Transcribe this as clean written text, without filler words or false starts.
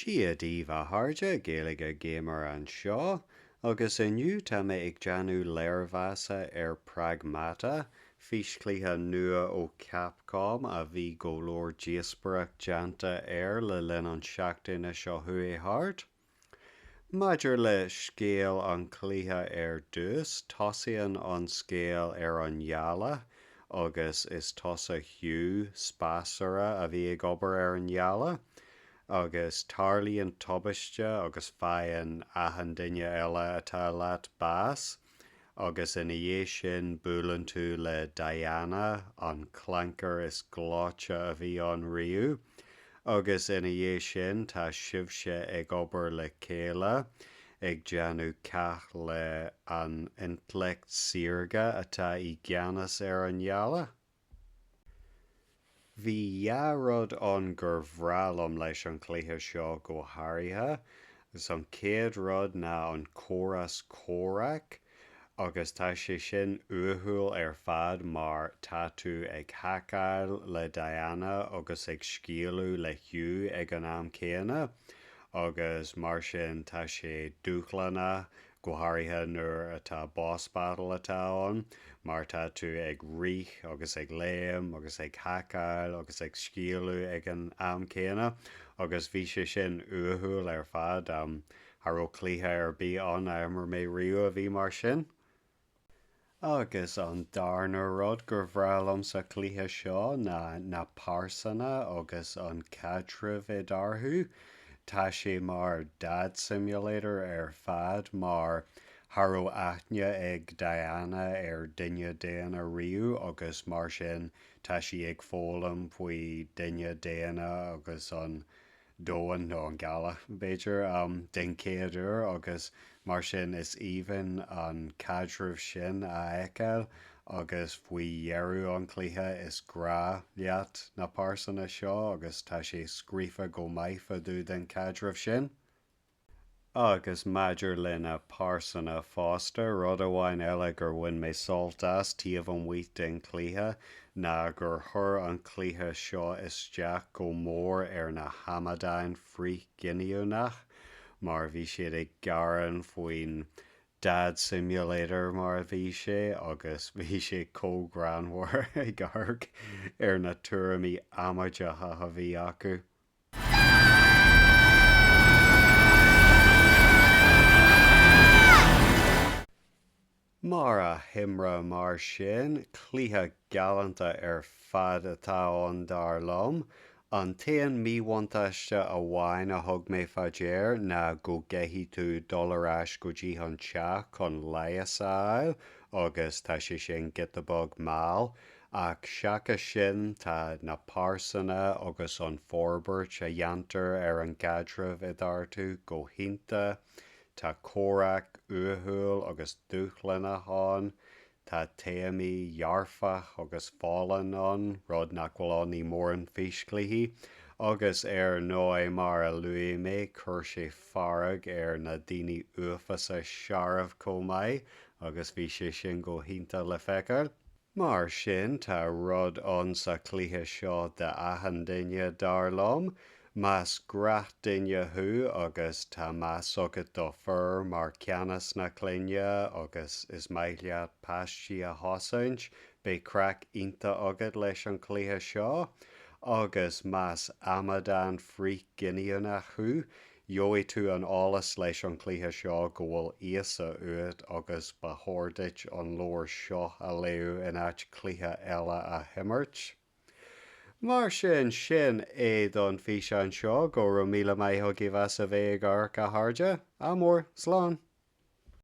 Giadíomh háirde Gaeilge gamer an seo, agus inniu tá mé ag deanú léirmheasa Pragmata, fís cluiche nua ó Capcom a bhí go leor díospaireacht deanta le linn an seachtaine seo thuaidh thart. Maidir le scéal an cluiche dús, tosaíonn an scéal an ngeala, agus is tosa hiú spásara a bhí ag obair an ngeala. Agus tarlaíonn tubaiste agus faigheann aithin duine eile atá leat bás, agus ina dhé sin bualann tú le Diana an clankar is gláite a bhí an riú, agus ina dhé sin tá sibse ag obair le céile ag deanú ceach le an intlecht siarga atá i gceannas an ngeala. Bhí dhearrod an gur bhrealam leis an cluiche seo go háirithe, gus an céad rud ná an córas córach, agus tá sé sin uathúil fad mar tá tú ag hacáil le Diana agus ag scialú le hiú ag an am céanna, agus mar sin tá sé dúchlanna go háirithe nuair atá boss battle atá ann, mar tá tú ag rith agus ag léim agus ag hacáil agus ag scialú ag an am céanna, agus bhí sé sin uathúil fad thar ó cluiche bí an aimar mé riú a bhí mar sin. Agus an darna rud gur bhrealam sa cluiche seo na pásanna agus an cadrih I dtarthú. Tá sé mar dad simulator fad mar thar ó aithne ag Diana duine déana riú, agus mar sin tá sí ag fólam faoi duine déana agus an dóin nó an gala beidir den céadúr, agus mar sin is even an cadrih sin a eiceil, agus faoi dhearú an cluiche is gra leat na pásanna seo, agus tá sé scríofa go maifa dú den cadrih sin. Agus maidir lena pásanna fásta rud amháin eile gur bhain mé soltas taobh an mhuit den cluiche, ná gur thur an cluiche seo isteach go mór na hamadáin frí giniúnach, mar bhí siad ag garan faoin dad simulator mar bhí sé, agus bhí sé cógranmhar ag arg na tuairimí amadeacha a bhí acu. Mar a himra mar sin, cluiche galanta fad atá an dar lom, an taon míhainteaiste a bhain a thug mé fadéir ná go gceithí tú $as go dtí an teach chun leiasáil, agus tá sé sin gitabog máil, ach seacha sin tá na pásanna agus an forbairt a dheantar an gadrih I dtartú go hinnta, tá córach uathúil agus dúchlanna hán, tá téamaí dhearfach agus fálan an, rud nach bhfuil an ní mór an fís cluichí, agus nó mar a luí mé chuir sé farrag na daoine uafasa searamh chomh maith, agus bhí sé sin go hinnta le feiceáil. Mar sin tá rud an sa cluiche seo de aithin duine dar lom, más grath duine thu agus tá más agad do fir mar ceannas na cluinne agus is maith leat páistí a thosaint, bé crack ionta agad leis an cluiche seo, agus más amadán frí giniúnach thu, Joey tú an álas leis an cluiche seo go bhfuil íosa uait agus ba thordait an leir seo a léú in áit cluiche eile a himirt. Mar sin don fís an seo go raibh míle maith thug I bheas a bheith ag arc a háirde, amór, slán.